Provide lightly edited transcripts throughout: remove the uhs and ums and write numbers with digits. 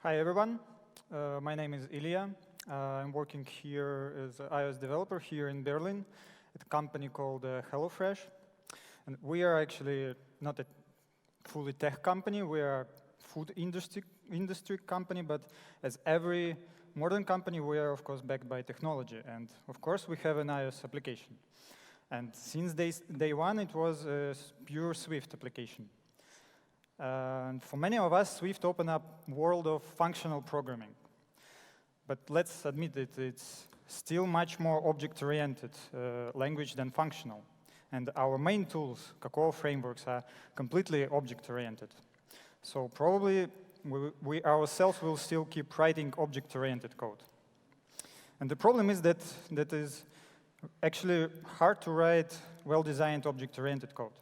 Hi, everyone. My name is Ilya. I'm working here as an iOS developer here in Berlin at a company called HelloFresh. And we are actually not a fully tech company. We are a food industry company, but as every modern company, we are, of course, backed by technology. And, of course, we have an iOS application. And since day one, it was a pure Swift application. And for many of us, Swift opened up a world of functional programming. But let's admit it, it's still much more object-oriented language than functional. And our main tools, Cocoa frameworks, are completely object-oriented. So probably we ourselves will still keep writing object-oriented code. And the problem is that it is actually hard to write well-designed object-oriented code.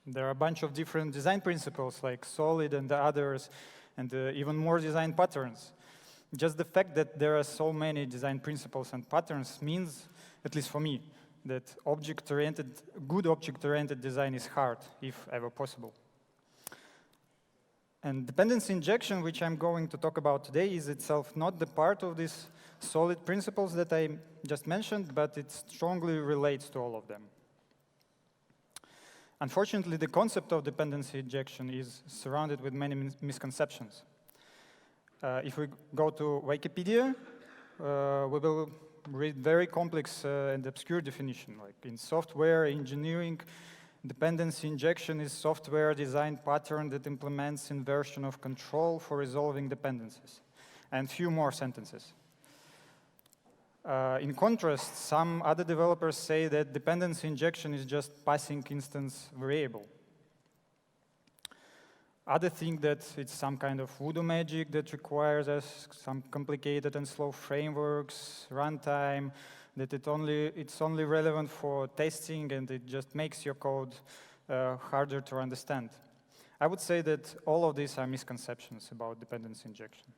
There are a bunch of different design principles like solid and the others, and even more design patterns. Just the fact that there are so many design principles and patterns means, at least for me, that good object-oriented design is hard, if ever possible. And dependency injection, which I'm going to talk about today, is itself not the part of these solid principles that I just mentioned, but it strongly relates to all of them. Unfortunately, the concept of dependency injection is surrounded with many misconceptions. If we go to Wikipedia, we will read very complex and obscure definition. Like in software engineering, dependency injection is software design pattern that implements inversion of control for resolving dependencies, and few more sentences. In contrast, some other developers say that dependency injection is just passing instance variable. Others think that it's some kind of voodoo magic that requires us some complicated and slow frameworks, runtime, that it's only relevant for testing and it just makes your code harder to understand. I would say that all of these are misconceptions about dependency injection.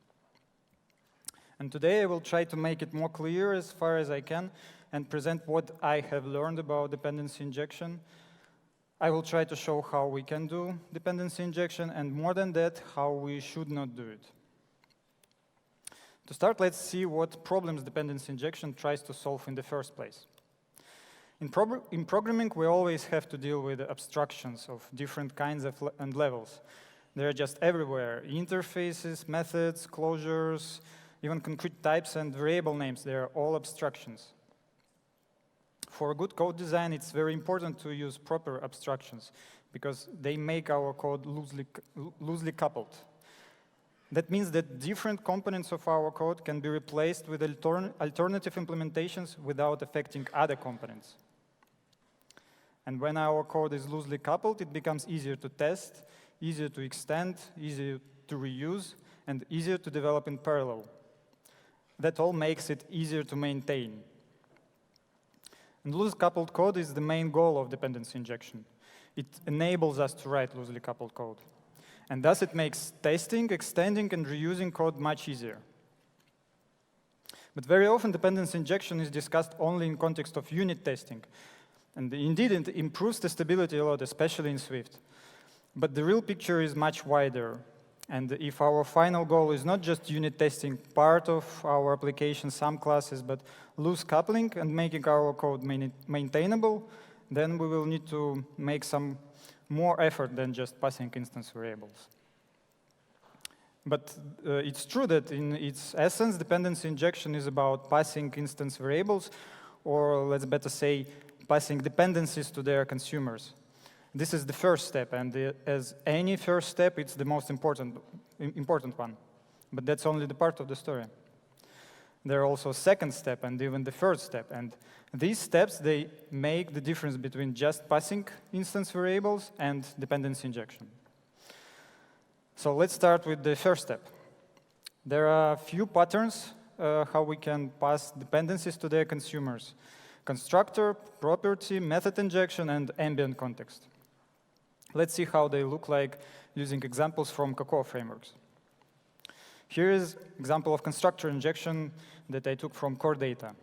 And today I will try to make it more clear as far as I can and present what I have learned about dependency injection. I will try to show how we can do dependency injection, and more than that, how we should not do it. To start, let's see what problems dependency injection tries to solve in the first place. In programming, we always have to deal with abstractions of different kinds and levels. They're just everywhere. Interfaces, methods, closures, even concrete types and variable names, they are all abstractions. For a good code design, it's very important to use proper abstractions because they make our code loosely coupled. That means that different components of our code can be replaced with alternative implementations without affecting other components. And when our code is loosely coupled, it becomes easier to test, easier to extend, easier to reuse, and easier to develop in parallel. That all makes it easier to maintain. And loosely coupled code is the main goal of dependency injection. It enables us to write loosely coupled code. And thus it makes testing, extending, and reusing code much easier. But very often dependency injection is discussed only in context of unit testing. And indeed, it improves testability a lot, especially in Swift. But the real picture is much wider. And if our final goal is not just unit testing part of our application, some classes, but loose coupling and making our code maintainable, then we will need to make some more effort than just passing instance variables. But it's true that in its essence, dependency injection is about passing instance variables, or let's better say, passing dependencies to their consumers. This is the first step, and as any first step, it's the most important one. But that's only the part of the story. There are also a second step and even the third step, and these steps, they make the difference between just passing instance variables and dependency injection. So let's start with the first step. There are a few patterns how we can pass dependencies to their consumers: constructor, property, method injection, and ambient context. Let's see how they look like using examples from Cocoa frameworks. Here is an example of constructor injection that I took from core data.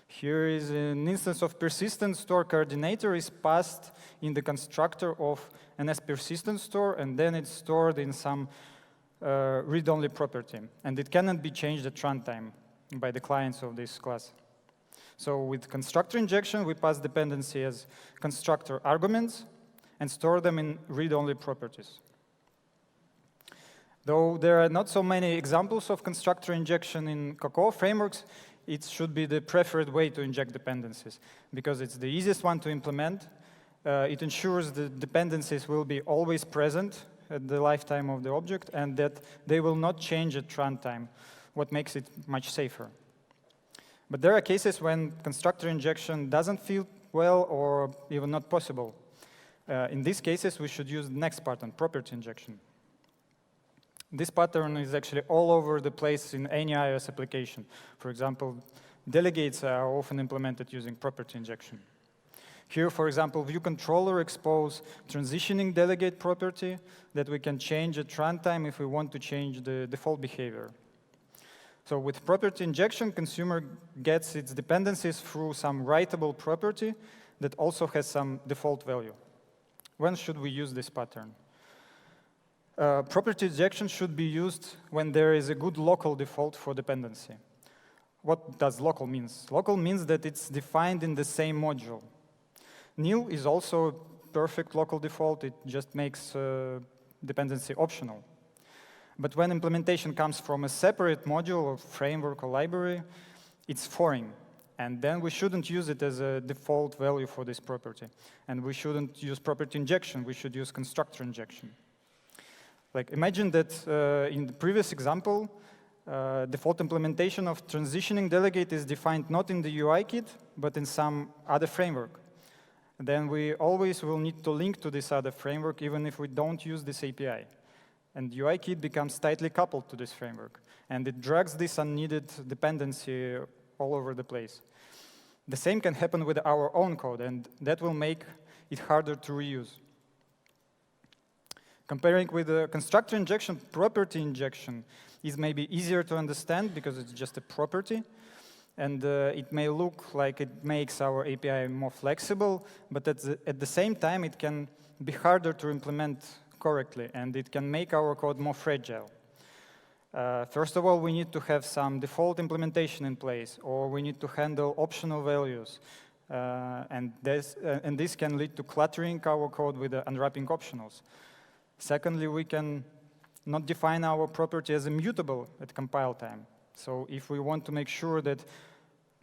Here is an instance of persistent store coordinator is passed in the constructor of an persistent store, and then it's stored in some read-only property, and it cannot be changed at runtime by the clients of this class. So with constructor injection, we pass dependency as constructor arguments and store them in read-only properties. Though there are not so many examples of constructor injection in Cocoa frameworks, it should be the preferred way to inject dependencies, because it's the easiest one to implement. It ensures the dependencies will be always present at the lifetime of the object, and that they will not change at runtime, what makes it much safer. But there are cases when constructor injection doesn't feel well or even not possible. In these cases, we should use the next pattern, property injection. This pattern is actually all over the place in any iOS application. For example, delegates are often implemented using property injection. Here, for example, view controller expose transitioning delegate property that we can change at runtime if we want to change the default behavior. So with property injection, consumer gets its dependencies through some writable property that also has some default value. When should we use this pattern? Property injection should be used when there is a good local default for dependency. What does local mean? Local means that it's defined in the same module. Nil is also a perfect local default. It just makes dependency optional. But when implementation comes from a separate module or framework or library, it's foreign. And then we shouldn't use it as a default value for this property. And we shouldn't use property injection. We should use constructor injection. Like, imagine that in the previous example, default implementation of transitioning delegate is defined not in the UI kit, but in some other framework. Then we always will need to link to this other framework, even if we don't use this API. And UI kit becomes tightly coupled to this framework. And it drags this unneeded dependency all over the place. The same can happen with our own code, and that will make it harder to reuse. Comparing with the constructor injection, property injection is maybe easier to understand because it's just a property. And it may look like it makes our API more flexible, but at the same time, it can be harder to implement correctly, and it can make our code more fragile. First of all, we need to have some default implementation in place, or we need to handle optional values. And this can lead to cluttering our code with unwrapping optionals. Secondly, we can not define our property as immutable at compile time. So if we want to make sure that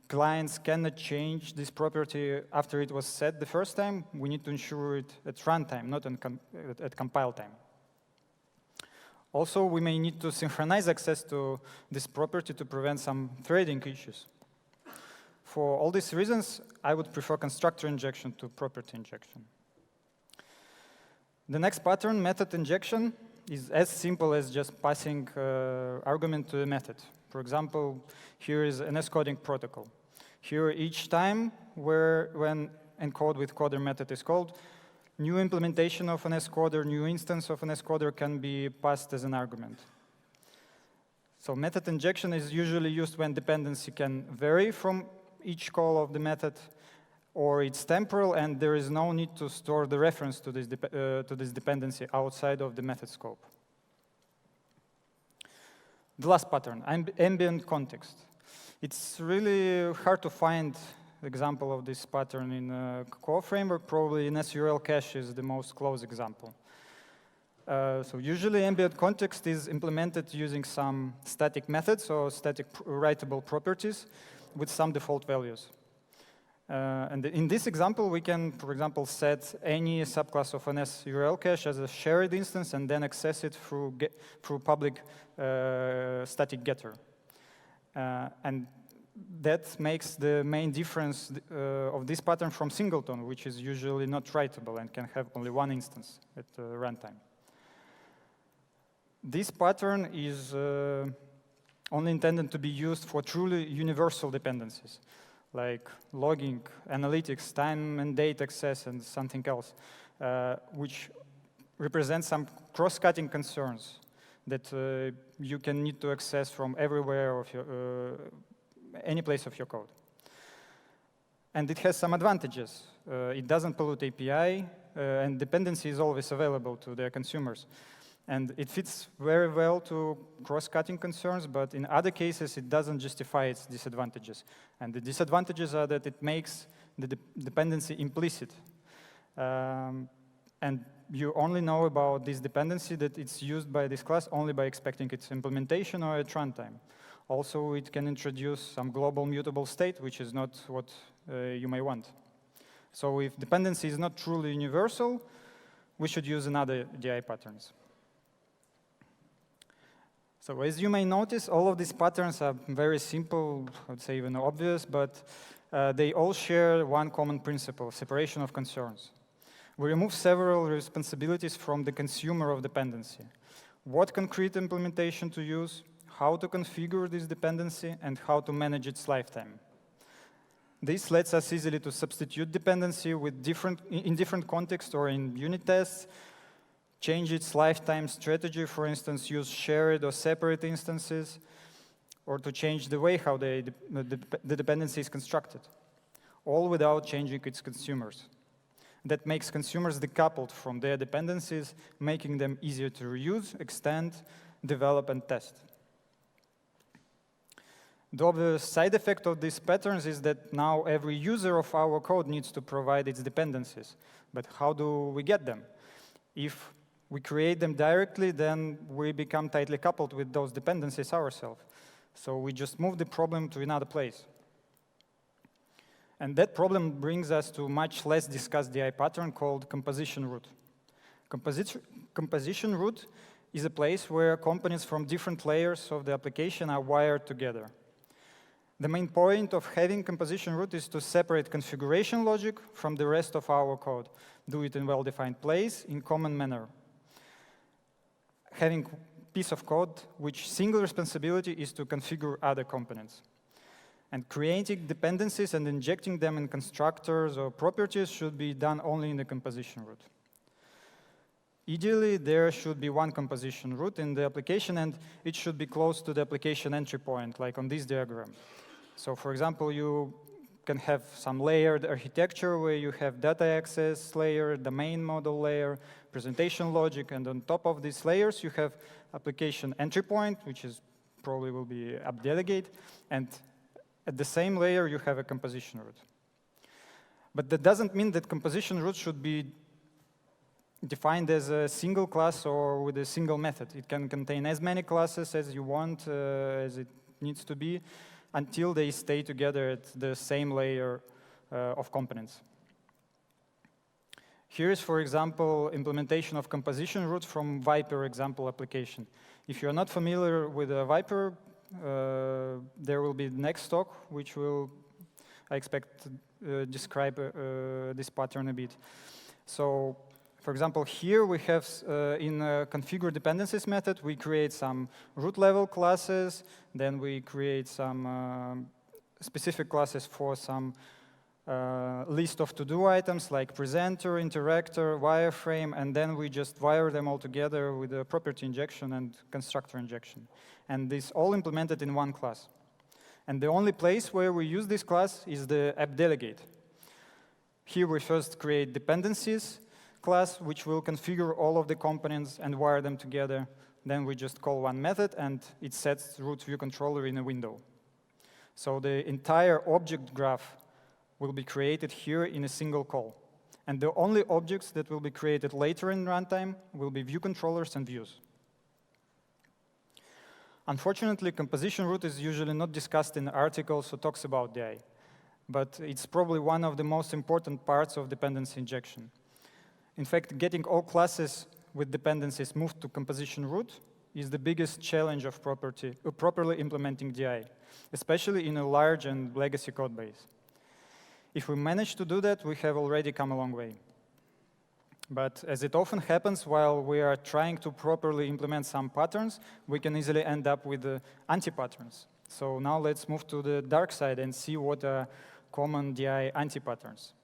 clients cannot change this property after it was set the first time, we need to ensure it at runtime, not at compile time. Also, we may need to synchronize access to this property to prevent some threading issues. For all these reasons, I would prefer constructor injection to property injection. The next pattern, method injection, is as simple as just passing argument to a method. For example, here is an S-coding protocol. Here, each time when encode with coder method is called, new implementation of an S-coder, new instance of an S-coder can be passed as an argument. So method injection is usually used when dependency can vary from each call of the method, or it's temporal and there is no need to store the reference to this dependency outside of the method scope. The last pattern, ambient context. It's really hard to find example of this pattern in Cocoa framework. Probably in SURL cache is the most close example. So usually ambient context is implemented using some static methods or static writable properties with some default values. And in this example, we can, for example, set any subclass of an SURL cache as a shared instance and then access it through public static getter. And that makes the main difference of this pattern from singleton, which is usually not writable and can have only one instance at runtime. This pattern is only intended to be used for truly universal dependencies, like logging, analytics, time and date access, and something else, which represents some cross-cutting concerns that you can need to access from everywhere of your, any place of your code. And it has some advantages. It doesn't pollute API, and dependency is always available to their consumers. And it fits very well to cross-cutting concerns, but in other cases, it doesn't justify its disadvantages. And the disadvantages are that it makes the dependency implicit. And you only know about this dependency that it's used by this class only by expecting its implementation or at runtime. Also, it can introduce some global mutable state, which is not what you may want. So if dependency is not truly universal, we should use another DI patterns. So as you may notice, all of these patterns are very simple, I would say even obvious, but they all share one common principle, separation of concerns. We remove several responsibilities from the consumer of dependency. What concrete implementation to use, how to configure this dependency, and how to manage its lifetime. This lets us easily to substitute dependency with in different contexts or in unit tests, change its lifetime strategy, for instance, use shared or separate instances, or to change the way how the dependency is constructed, all without changing its consumers. That makes consumers decoupled from their dependencies, making them easier to reuse, extend, develop, and test. The obvious side effect of these patterns is that now every user of our code needs to provide its dependencies. But how do we get them? If we create them directly, then we become tightly coupled with those dependencies ourselves. So we just move the problem to another place. And that problem brings us to a much less discussed DI pattern called composition root. Composition root is a place where components from different layers of the application are wired together. The main point of having composition root is to separate configuration logic from the rest of our code, do it in well-defined place, in common manner. Having a piece of code which single responsibility is to configure other components. And creating dependencies and injecting them in constructors or properties should be done only in the composition root. Ideally, there should be one composition root in the application, and it should be close to the application entry point, like on this diagram. So for example, you can have some layered architecture where you have data access layer, domain model layer, presentation logic, and on top of these layers, you have application entry point, which is probably will be app delegate, and at the same layer, you have a composition root. But that doesn't mean that composition root should be defined as a single class or with a single method. It can contain as many classes as you want, as it needs to be, until they stay together at the same layer of components. Here is, for example, implementation of composition root from Viper example application. If you're not familiar with Viper, there will be the next talk, which will, I expect, describe this pattern a bit. So, for example, here we have, in configure dependencies method, we create some root level classes, then we create some specific classes for some list of to-do items like presenter, interactor, wireframe, and then we just wire them all together with a property injection and constructor injection. And this all implemented in one class. And the only place where we use this class is the app delegate. Here we first create dependencies class, which will configure all of the components and wire them together. Then we just call one method, and it sets root view controller in a window. So the entire object graph will be created here in a single call. And the only objects that will be created later in runtime will be view controllers and views. Unfortunately, composition root is usually not discussed in articles or talks about DI, but it's probably one of the most important parts of dependency injection. In fact, getting all classes with dependencies moved to composition root is the biggest challenge of properly implementing DI, especially in a large and legacy code base. If we manage to do that, we have already come a long way. But as it often happens while we are trying to properly implement some patterns, we can easily end up with anti-patterns. So now let's move to the dark side and see what are common DI anti-patterns.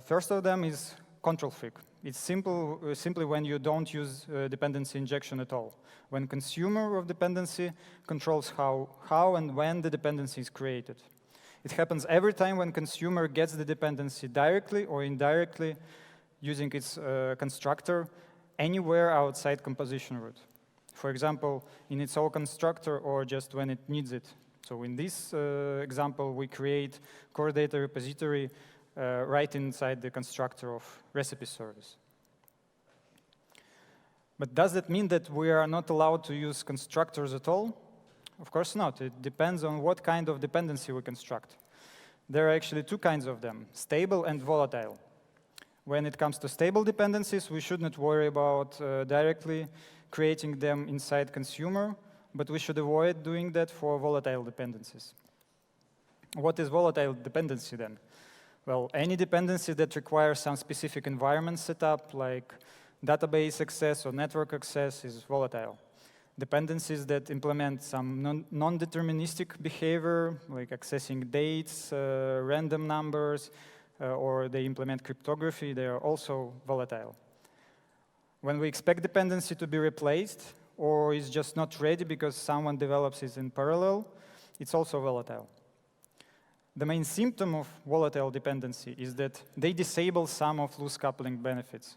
First of them is control freak. It's simply when you don't use dependency injection at all. When consumer of dependency controls how and when the dependency is created. It happens every time when consumer gets the dependency directly or indirectly using its constructor, anywhere outside composition root. For example, in its own constructor or just when it needs it. So in this example, we create core data repository right inside the constructor of recipe service. But does that mean that we are not allowed to use constructors at all? Of course not. It depends on what kind of dependency we construct. There are actually two kinds of them, stable and volatile. When it comes to stable dependencies, we should not worry about directly creating them inside consumer, but we should avoid doing that for volatile dependencies. What is volatile dependency then? Well, any dependency that requires some specific environment setup, like database access or network access, is volatile. Dependencies that implement some non-deterministic behavior, like accessing dates, random numbers, or they implement cryptography, they are also volatile. When we expect dependency to be replaced, or is just not ready because someone develops it in parallel, it's also volatile. The main symptom of volatile dependency is that they disable some of loose coupling benefits.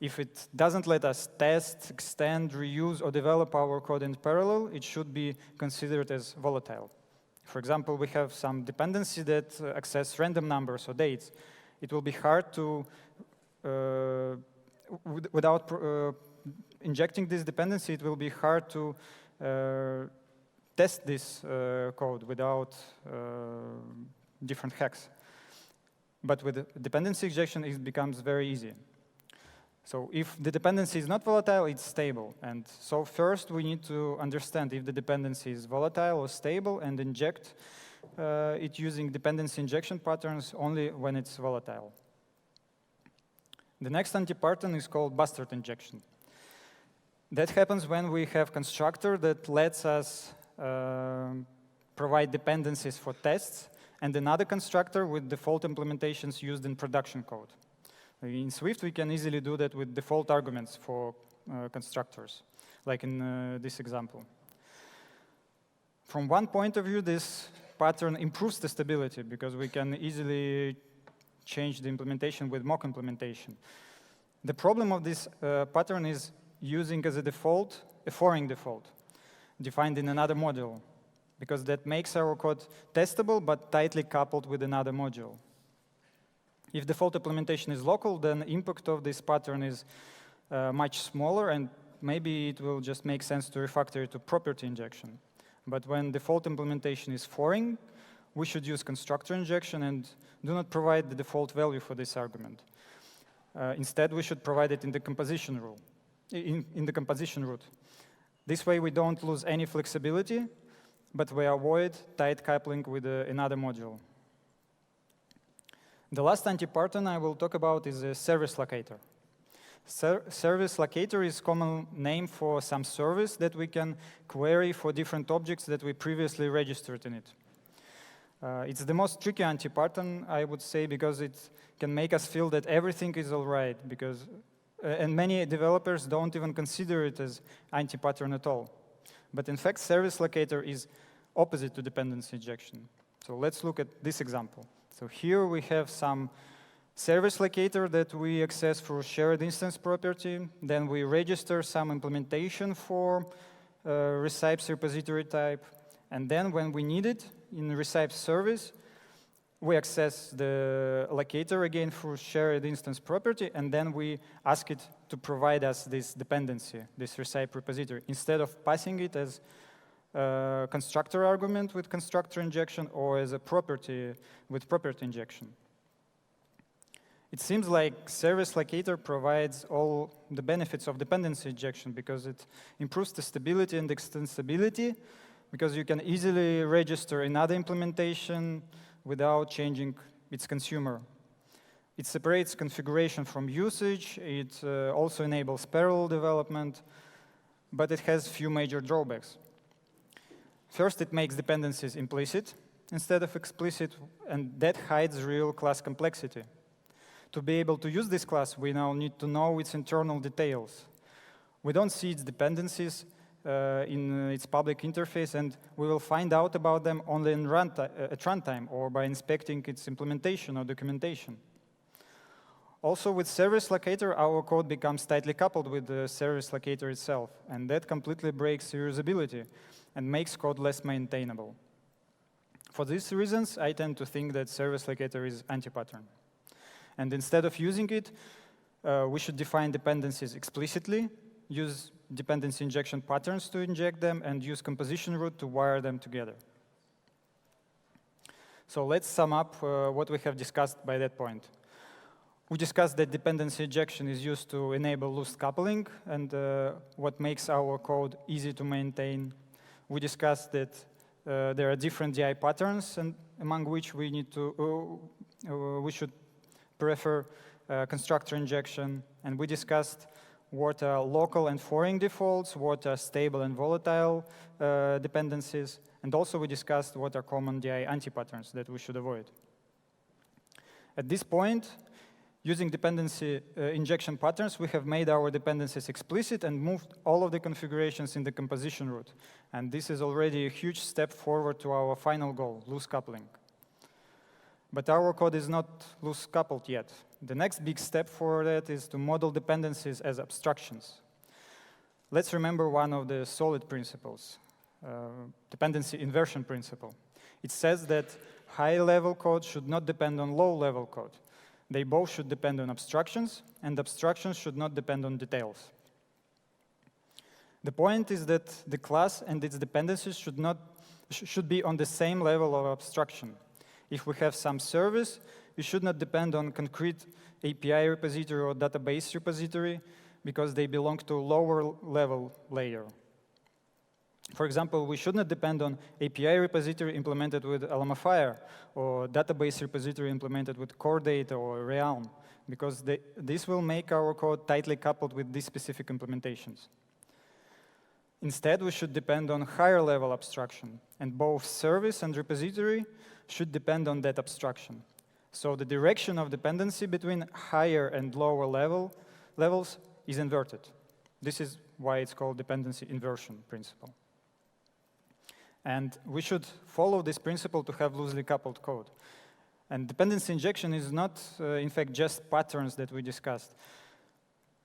If it doesn't let us test, extend, reuse, or develop our code in parallel, it should be considered as volatile. For example, we have some dependency that access random numbers or dates. It will be hard to, without injecting this dependency, it will be hard to test this code without different hacks. But with dependency injection, it becomes very easy. So if the dependency is not volatile, it's stable. And so first, we need to understand if the dependency is volatile or stable and inject it using dependency injection patterns only when it's volatile. The next anti-pattern is called bastard injection. That happens when we have constructor that lets us provide dependencies for tests and another constructor with default implementations used in production code. In Swift, we can easily do that with default arguments for constructors, like in this example. From one point of view, this pattern improves the stability because we can easily change the implementation with mock implementation. The problem of this pattern is using as a default a foreign default defined in another module, because that makes our code testable but tightly coupled with another module. If default implementation is local, then the impact of this pattern is much smaller, and maybe it will just make sense to refactor it to property injection. But when default implementation is foreign, we should use constructor injection and do not provide the default value for this argument. Instead, we should provide it in the composition rule, in the composition root. This way, we don't lose any flexibility, but we avoid tight coupling with another module. The last anti-pattern I will talk about is a service locator. Service locator is a common name for some service that we can query for different objects that we previously registered in it. It's the most tricky anti-pattern, I would say, because it can make us feel that everything is all right, and many developers don't even consider it as anti-pattern at all. But in fact, service locator is opposite to dependency injection. So let's look at this example. So here we have some service locator that we access through shared instance property. Then we register some implementation for recipes repository type. And then when we need it in recipes service, we access the locator again through shared instance property, and then we ask it to provide us this dependency, this recipe repository, instead of passing it as a constructor argument with constructor injection or as a property with property injection. It seems like service locator provides all the benefits of dependency injection because it improves the stability and extensibility, because you can easily register another implementation without changing its consumer. It separates configuration from usage. It also enables parallel development, but it has few major drawbacks. First, it makes dependencies implicit instead of explicit, and that hides real class complexity. To be able to use this class, we now need to know its internal details. We don't see its dependencies in its public interface, and we will find out about them only in at runtime or by inspecting its implementation or documentation. Also, with service locator, our code becomes tightly coupled with the service locator itself, and that completely breaks reusability and makes code less maintainable. For these reasons, I tend to think that service locator is anti-pattern. And instead of using it, we should define dependencies explicitly, use dependency injection patterns to inject them, and use composition root to wire them together. So let's sum up what we have discussed by that point. We discussed that dependency injection is used to enable loose coupling and what makes our code easy to maintain. We discussed that there are different DI patterns, and among which we should prefer constructor injection. And we discussed what are local and foreign defaults, what are stable and volatile dependencies, and also we discussed what are common DI anti-patterns that we should avoid. At this point, using dependency injection patterns, we have made our dependencies explicit and moved all of the configurations in the composition root. And this is already a huge step forward to our final goal, loose coupling. But our code is not loose coupled yet. The next big step for that is to model dependencies as abstractions. Let's remember one of the solid principles, dependency inversion principle. It says that high-level code should not depend on low-level code. They both should depend on abstractions, and abstractions should not depend on details. The point is that the class and its dependencies should be on the same level of abstraction. If we have some service, we should not depend on concrete API repository or database repository because they belong to a lower level layer. For example, we should not depend on API repository implemented with LMFire or database repository implemented with Core Data or Realm, because this will make our code tightly coupled with these specific implementations. Instead, we should depend on higher level abstraction, and both service and repository should depend on that abstraction. So the direction of dependency between higher and lower levels is inverted. This is why it's called dependency inversion principle. And we should follow this principle to have loosely coupled code. And dependency injection is not, in fact, just patterns that we discussed.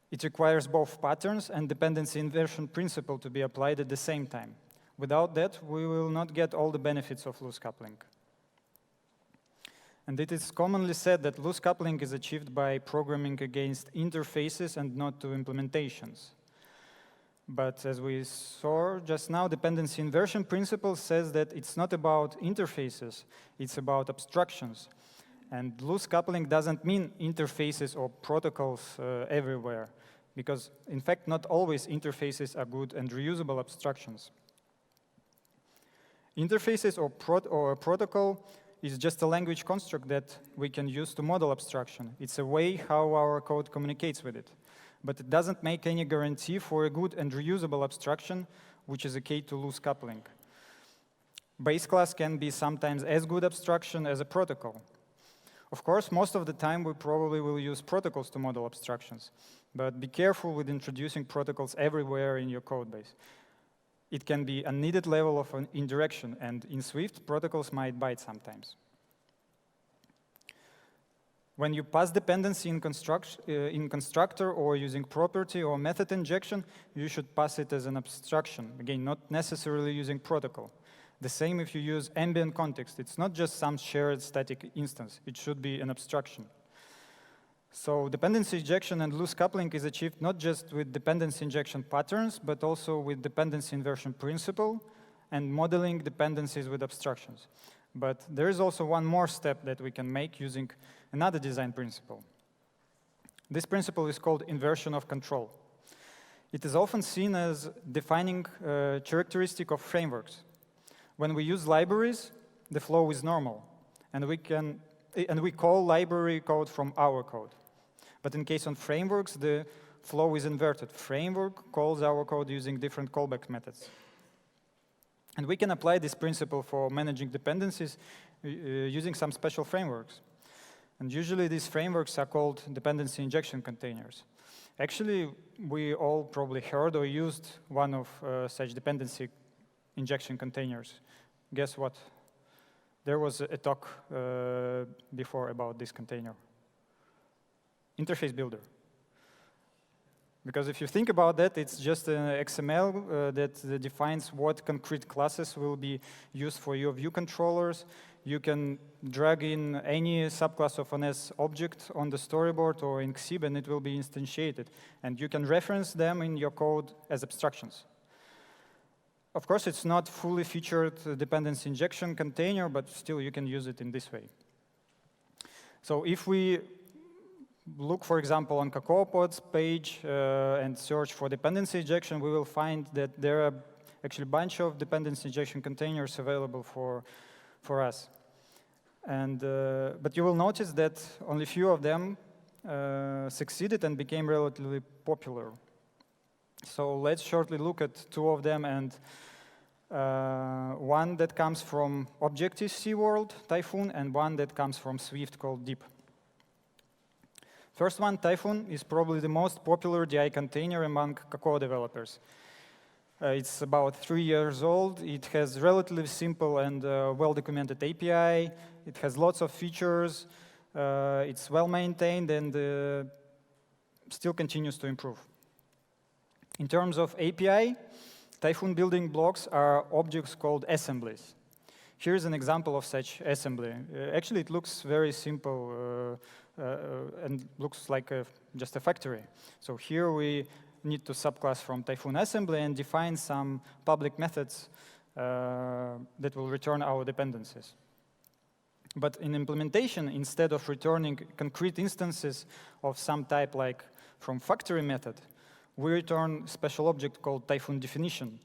It requires both patterns and dependency inversion principle to be applied at the same time. Without that, we will not get all the benefits of loose coupling. And it is commonly said that loose coupling is achieved by programming against interfaces and not to implementations. But as we saw just now, dependency inversion principle says that it's not about interfaces, it's about abstractions. And loose coupling doesn't mean interfaces or protocols everywhere, because in fact, not always interfaces are good and reusable abstractions. Interfaces or a protocol is just a language construct that we can use to model abstraction. It's a way how our code communicates with it. But it doesn't make any guarantee for a good and reusable abstraction, which is a key to loose coupling. Base class can be sometimes as good abstraction as a protocol. Of course, most of the time we probably will use protocols to model abstractions, but be careful with introducing protocols everywhere in your code base. It can be a needed level of indirection, and in Swift, protocols might bite sometimes. When you pass dependency in constructor or using property or method injection, you should pass it as an abstraction. Again, not necessarily using protocol. The same if you use ambient context. It's not just some shared static instance. It should be an abstraction. So dependency injection and loose coupling is achieved not just with dependency injection patterns, but also with dependency inversion principle and modeling dependencies with abstractions. But there is also one more step that we can make using another design principle. This principle is called inversion of control. It is often seen as defining a characteristic of frameworks. When we use libraries, the flow is normal, and we call library code from our code. But in case of frameworks, the flow is inverted. Framework calls our code using different callback methods. And we can apply this principle for managing dependencies using some special frameworks. And usually these frameworks are called dependency injection containers. Actually, we all probably heard or used one of such dependency injection containers. Guess what? There was a talk before about this container. interface builder. Because if you think about that, it's just an XML that defines what concrete classes will be used for your view controllers. You can drag in any subclass of an S object on the storyboard or in Xib, and it will be instantiated. And you can reference them in your code as abstractions. Of course, it's not fully featured dependency injection container, but still you can use it in this way. So if we look, for example, on CocoaPod's page and search for dependency injection, we will find that there are actually a bunch of dependency injection containers available for us. And, but you will notice that only few of them succeeded and became relatively popular. So let's shortly look at two of them, and one that comes from Objective-C world, TYPHOON, and one that comes from Swift called Deep. First one, TYPHOON, is probably the most popular DI container among Cocoa developers. It's about 3 years old. It has relatively simple and well-documented API. It has lots of features. It's well-maintained and still continues to improve. In terms of API, TYPHOON building blocks are objects called assemblies. Here's an example of such assembly. Actually, it looks very simple and looks like just a factory. So here we need to subclass from TYPHOON assembly and define some public methods that will return our dependencies. But in implementation, instead of returning concrete instances of some type like from factory method, we return a special object called TYPHOON definition.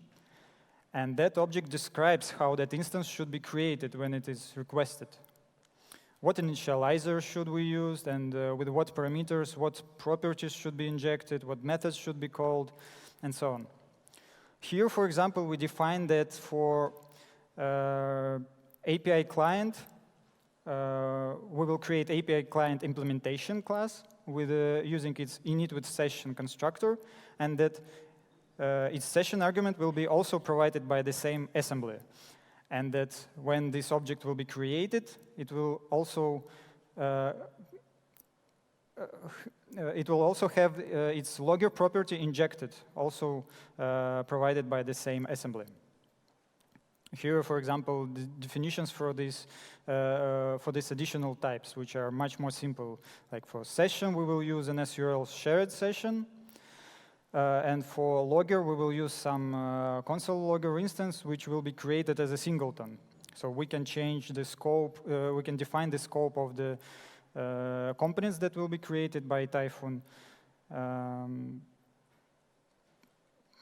And that object describes how that instance should be created when it is requested. What initializer should we use, and with what parameters, what properties should be injected, what methods should be called, and so on. Here, for example, we define that for API client, we will create API client implementation class with using its init with session constructor, and that its session argument will be also provided by the same assembly. And that when this object will be created, it will also have its logger property injected, also provided by the same assembly. Here, for example, the definitions for these additional types, which are much more simple. Like for session, we will use an SURL shared session. And for logger, we will use some console logger instance, which will be created as a singleton. So we can change the scope, we can define the scope of the components that will be created by TYPHOON.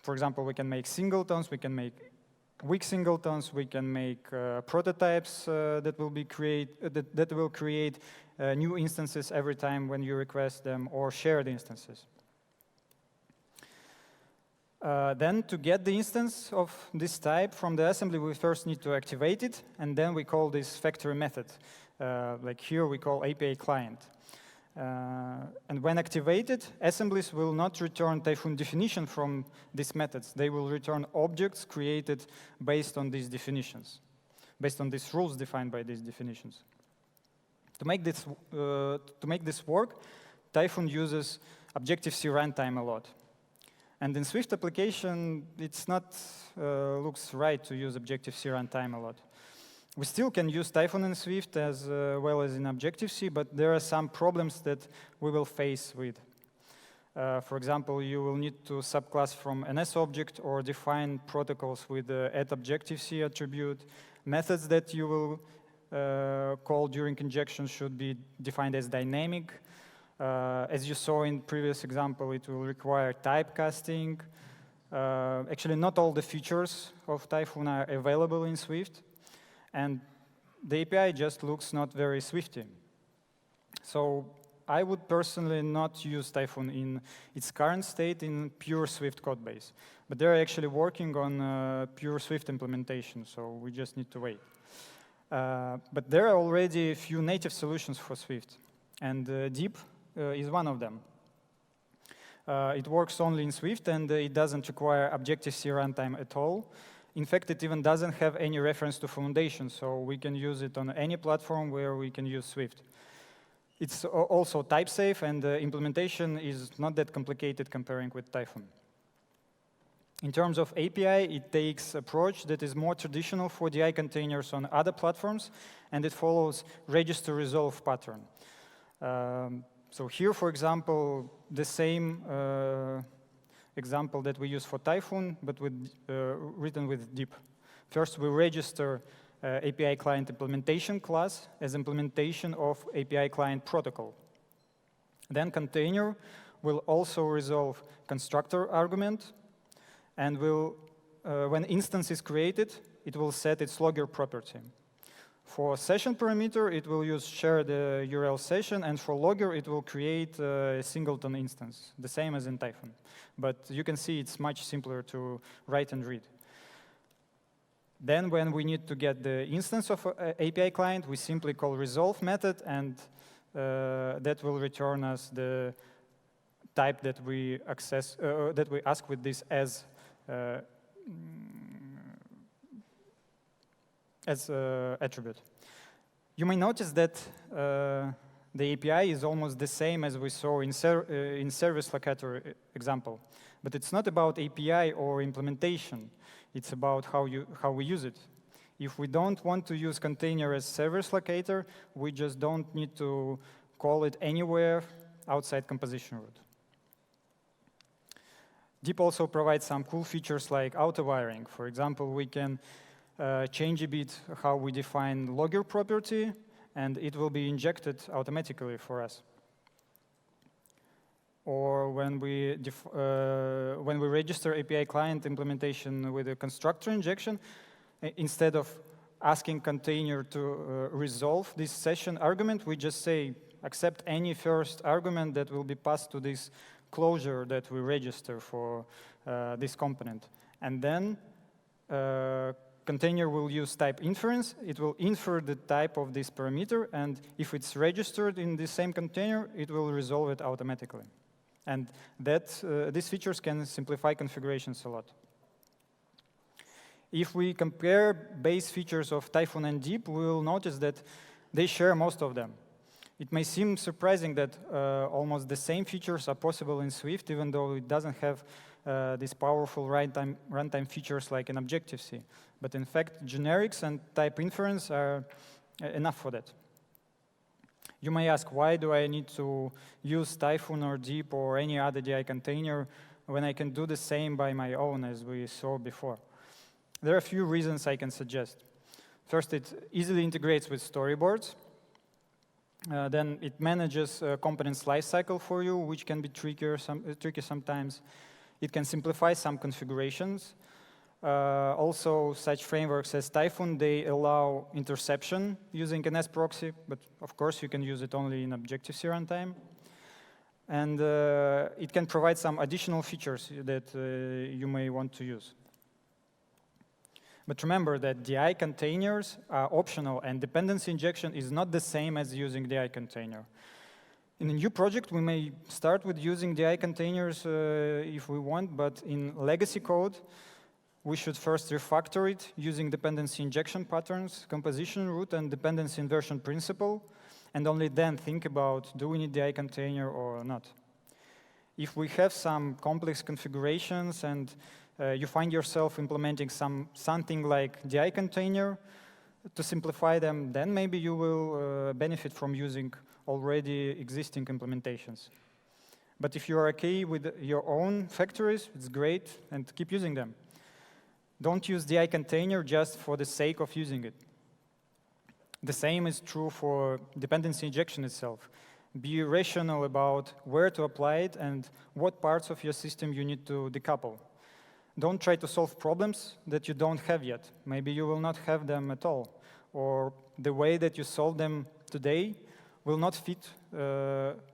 For example, we can make singletons, we can make weak singletons, we can make prototypes that will be that will create new instances every time when you request them, or shared instances. Then to get the instance of this type from the assembly, we first need to activate it, and then we call this factory method. Like here we call API client. And when activated, assemblies will not return TYPHOON definition from these methods. They will return objects created based on these definitions, based on these rules defined by these definitions. To make this work, TYPHOON uses Objective-C runtime a lot. And in Swift application, it's not looks right to use Objective-C runtime a lot. We still can use TYPHOON in Swift as well as in Objective-C, but there are some problems that we will face with. For example, you will need to subclass from an S object or define protocols with the @Objective-C attribute. Methods that you will call during injection should be defined as dynamic. As you saw in previous example, it will require typecasting. Actually, not all the features of TYPHOON are available in Swift, and the API just looks not very Swifty. So I would personally not use TYPHOON in its current state in pure Swift code base. But they're actually working on pure Swift implementation, so we just need to wait. But there are already a few native solutions for Swift, and Deep is one of them. It works only in Swift, and it doesn't require Objective-C runtime at all. In fact, it even doesn't have any reference to Foundation, so we can use it on any platform where we can use Swift. It's also type-safe, and the implementation is not that complicated comparing with TYPHOON. In terms of API, it takes an approach that is more traditional for DI containers on other platforms, and it follows register-resolve pattern. So here, for example, the same example that we use for TYPHOON, but written with deep. First, we register API client implementation class as implementation of API client protocol. Then container will also resolve constructor argument, and when instance is created, it will set its logger property. For session parameter, it will use shared URL session, and for logger, it will create a singleton instance, the same as in TYPHOON. But you can see it's much simpler to write and read. Then when we need to get the instance of API client, we simply call resolve method, and that will return us the type that we ask with this as attribute. You may notice that the API is almost the same as we saw in service locator example, but it's not about API or implementation. It's about how we use it. If we don't want to use container as service locator, we just don't need to call it anywhere outside composition root. Deep also provides some cool features like auto-wiring. For example, we can change a bit how we define logger property, and it will be injected automatically for us. Or when we register API client implementation with a constructor injection, instead of asking container to resolve this session argument, we just say accept any first argument that will be passed to this closure that we register for this component. And then container will use type inference. It will infer the type of this parameter, and if it's registered in the same container, it will resolve it automatically. And these features can simplify configurations a lot. If we compare base features of TYPHOON and Deep, we will notice that they share most of them. It may seem surprising that almost the same features are possible in Swift, even though it doesn't have these powerful runtime features like in Objective-C. But in fact, generics and type inference are enough for that. You may ask, why do I need to use TYPHOON or Deep or any other DI container when I can do the same by my own, as we saw before? There are a few reasons I can suggest. First, it easily integrates with storyboards. Then it manages components lifecycle for you, which can be tricky sometimes. It can simplify some configurations. Also, such frameworks as TYPHOON, they allow interception using an S-proxy, but of course you can use it only in Objective-C runtime. And it can provide some additional features that you may want to use. But remember that DI containers are optional, and dependency injection is not the same as using DI container. In a new project, we may start with using DI containers if we want, but in legacy code, we should first refactor it using dependency injection patterns, composition root, and dependency inversion principle, and only then think about, do we need DI container or not? If we have some complex configurations and you find yourself implementing something like DI container to simplify them, then maybe you will benefit from using already existing implementations. But if you're okay with your own factories, it's great, and keep using them. Don't use DI container just for the sake of using it. The same is true for dependency injection itself. Be rational about where to apply it and what parts of your system you need to decouple. Don't try to solve problems that you don't have yet. Maybe you will not have them at all. Or the way that you solve them today will not fit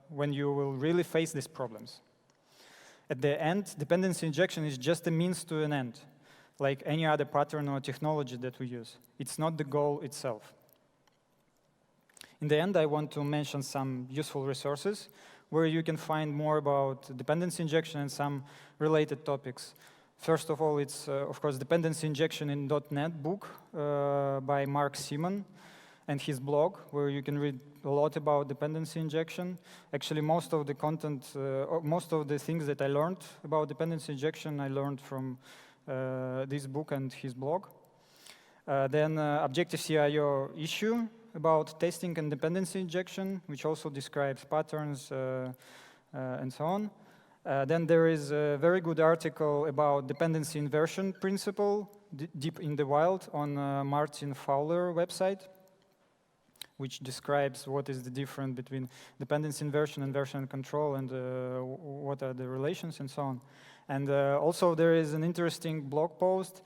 when you will really face these problems. At the end, dependency injection is just a means to an end, like any other pattern or technology that we use. It's not the goal itself. In the end, I want to mention some useful resources where you can find more about dependency injection and some related topics. First of all, it's, of course, Dependency Injection in .NET book by Mark Simon. and his blog, where you can read a lot about dependency injection. Actually, most of the content, most of the things that I learned about dependency injection, I learned from this book and his blog. Then Objective-C.io issue about testing and dependency injection, which also describes patterns and so on. Then there is a very good article about dependency inversion principle, deep in the wild, on Martin Fowler website, which describes what is the difference between dependency inversion and version control, and what are the relations and so on. And also there is an interesting blog post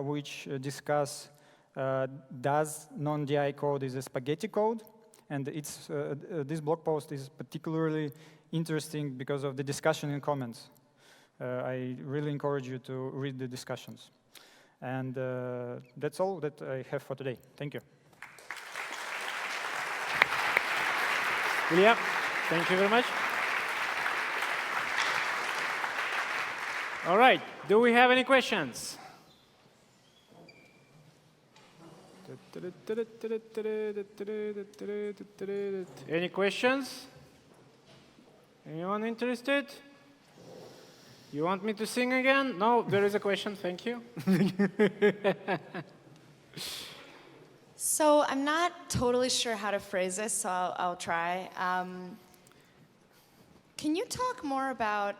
which discuss does non-DI code is a spaghetti code, and it's this blog post is particularly interesting because of the discussion in comments. I really encourage you to read the discussions. And that's all that I have for today. Thank you. Ilya, thank you very much. All right, do we have any questions? Any questions? Anyone interested? You want me to sing again? No, there is a question, thank you. So I'm not totally sure how to phrase this, so I'll try. Can you talk more about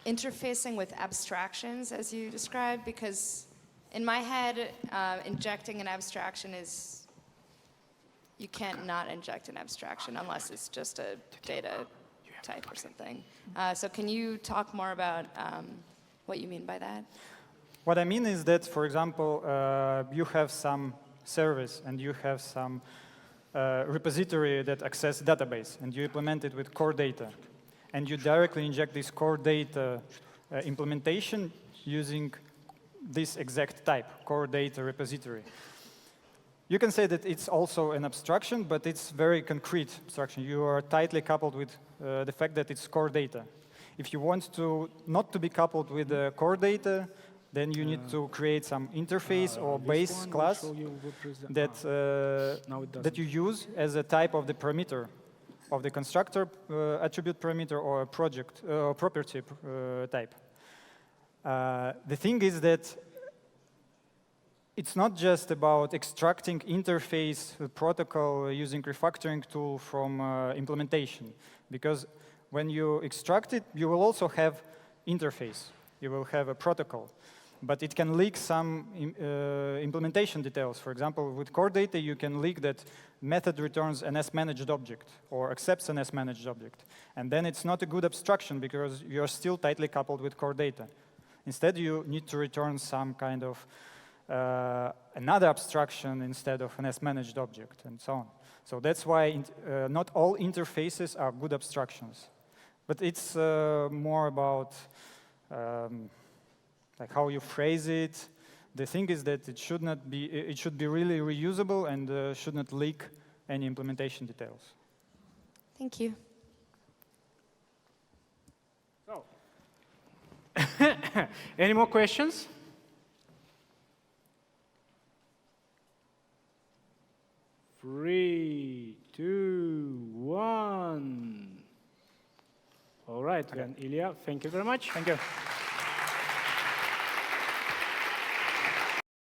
interfacing with abstractions as you described? Because in my head, injecting an abstraction is, you can't not inject an abstraction unless it's just a data type or something. So can you talk more about what you mean by that? What I mean is that, for example, you have some service and you have some repository that access database, and you implement it with core data. And you directly inject this core data implementation using this exact type, core data repository. You can say that it's also an abstraction, but it's very concrete abstraction. You are tightly coupled with the fact that it's core data. If you want to not to be coupled with the core data, then you need to create some interface or base class that you use as a type of the parameter of the constructor attribute parameter or project property type. The thing is that it's not just about extracting interface protocol using refactoring tool from implementation, because when you extract it, you will also have interface. You will have a protocol, but it can leak some implementation details. For example, with core data, you can leak that method returns an S-managed object or accepts an S-managed object. And then it's not a good abstraction because you're still tightly coupled with core data. Instead, you need to return some kind of another abstraction instead of an S-managed object, and so on. So that's why not all interfaces are good abstractions. But it's more about like how you phrase it. The thing is that it should not be, it should be really reusable and should not leak any implementation details. Thank you. So, any more questions? Three, two, one. All right, then, Ilya, thank you very much. Thank you.